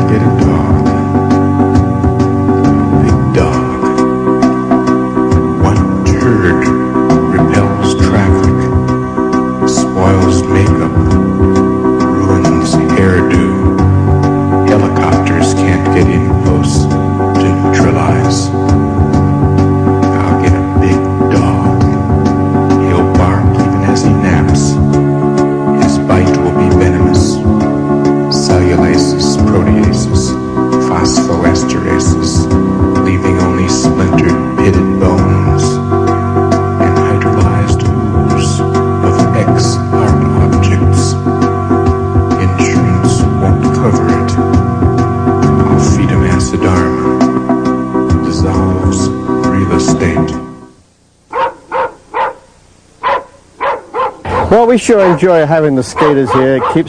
get a dog, a big dog. One turd repels traffic, spoils makeup, ruins hairdo. Helicopters can't get in close to neutralize. I'll get a big dog. He'll bark even as he naps. His bite will be venomous. Cellulases, proteases, phosphoresterases, leaving only splintered, pitted bones and hydrolyzed ooze of ex-art objects. Insurance won't cover it. I'll feed him acidarma. Dissolves real estate. Well, we sure enjoy having the skaters here. It keeps